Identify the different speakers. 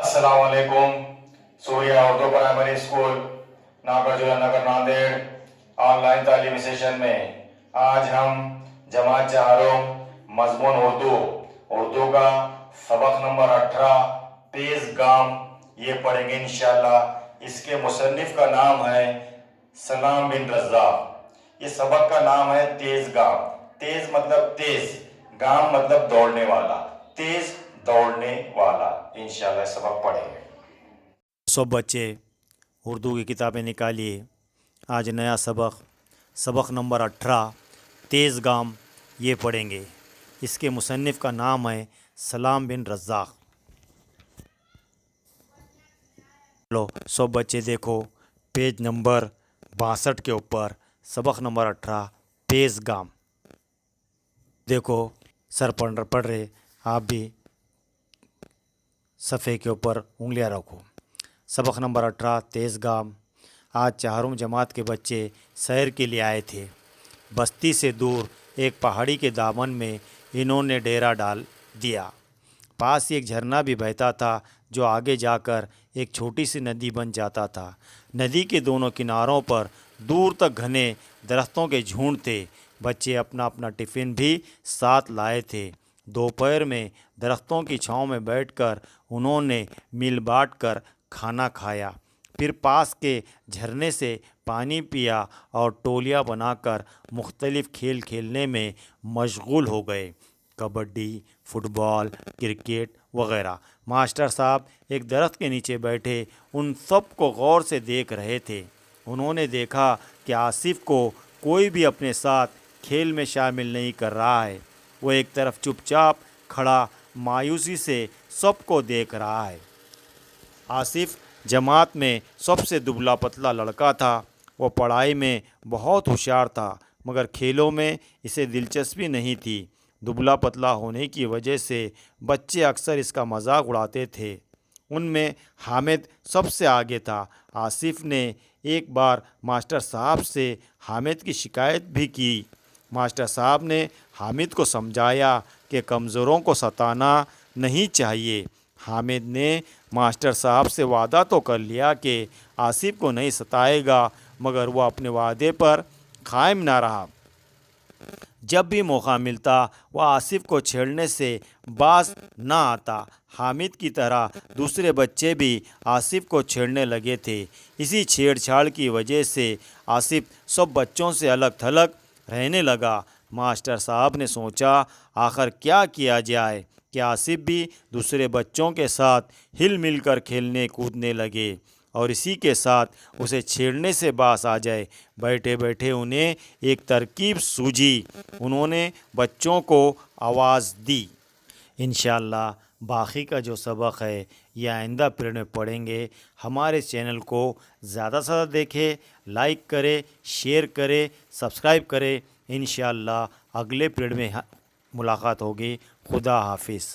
Speaker 1: अस्सलाम वालेकुम। Surya Urdu primary school Nagarjuna नगर Nanded online तालीमी सेशन में आज हम जमात चारों मजमून उर्दू का सबक नंबर 18 तेज गाम ये पढ़ेंगे इंशाअल्लाह। इसके मुसन्निफ का नाम है सलाम बिन रज़्ज़ाक़। ये सबक का नाम है तेज गाम। तेज मतलब तेज, गाम मतलब दौड़ने वाला, तेज दौड़ने वाला। इंशाअल्लाह सबक पढ़ेंगे।
Speaker 2: सब बच्चे उर्दू की किताबें निकालिए। आज नया सबक नंबर 18 तेज़ गाम ये पढ़ेंगे। इसके मुसन्निफ़ का नाम है सलाम बिन रज़्ज़ाक़। लो सब बच्चे देखो पेज नंबर 62 के ऊपर सबक नंबर 18 तेज़ गाम। देखो सर पढ़ रहे, आप भी सफ़े के ऊपर उंगलियां रखो। सबक नंबर 18 तेज़ गाम। आज चारों जमात के बच्चे सैर के लिए आए थे। बस्ती से दूर एक पहाड़ी के दामन में इन्होंने डेरा डाल दिया। पास ही एक झरना भी बहता था जो आगे जाकर एक छोटी सी नदी बन जाता था। नदी के दोनों किनारों पर दूर तक घने दरख्तों के झुंड थे। बच्चे अपना अपना टिफ़िन भी साथ लाए थे। दोपहर में दरख्तों की छांव में बैठकर उन्होंने मिल बाँट कर खाना खाया। फिर पास के झरने से पानी पिया और टोलियाँ बनाकर मुख्तलिफ़ खेल खेलने में मशगूल हो गए। कबड्डी, फुटबॉल, क्रिकेट वगैरह। मास्टर साहब एक दरख्त के नीचे बैठे उन सब को गौर से देख रहे थे। उन्होंने देखा कि आसिफ को कोई भी अपने साथ खेल में शामिल नहीं कर रहा है। वो एक तरफ चुपचाप खड़ा मायूसी से सबको देख रहा है। आसिफ जमात में सबसे दुबला पतला लड़का था। वो पढ़ाई में बहुत होशियार था मगर खेलों में इसे दिलचस्पी नहीं थी। दुबला पतला होने की वजह से बच्चे अक्सर इसका मजाक उड़ाते थे। उनमें हामिद सबसे आगे था। आसिफ ने एक बार मास्टर साहब से हामिद की शिकायत भी की। मास्टर साहब ने हामिद को समझाया कि कमज़ोरों को सताना नहीं चाहिए। हामिद ने मास्टर साहब से वादा तो कर लिया कि आसिफ को नहीं सताएगा, मगर वह अपने वादे पर कायम ना रहा। जब भी मौका मिलता वह आसिफ को छेड़ने से बाज ना आता। हामिद की तरह दूसरे बच्चे भी आसिफ को छेड़ने लगे थे। इसी छेड़छाड़ की वजह से आसिफ सब बच्चों से अलग थलग रहने लगा। मास्टर साहब ने सोचा आखिर क्या किया जाए कि आसिफ भी दूसरे बच्चों के साथ हिल मिल कर खेलने कूदने लगे और इसी के साथ उसे छेड़ने से बास आ जाए। बैठे बैठे उन्हें एक तरकीब सूझी। उन्होंने बच्चों को आवाज़ दी। इंशाअल्लाह बाकी का जो सबक है यह आइंदा पीरियड में पढ़ेंगे। हमारे चैनल को ज़्यादा से ज़्यादा देखें, लाइक करें, शेयर करें, सब्सक्राइब करें। इंशाअल्लाह अगले पीरियड में मुलाकात होगी। खुदा हाफिज़।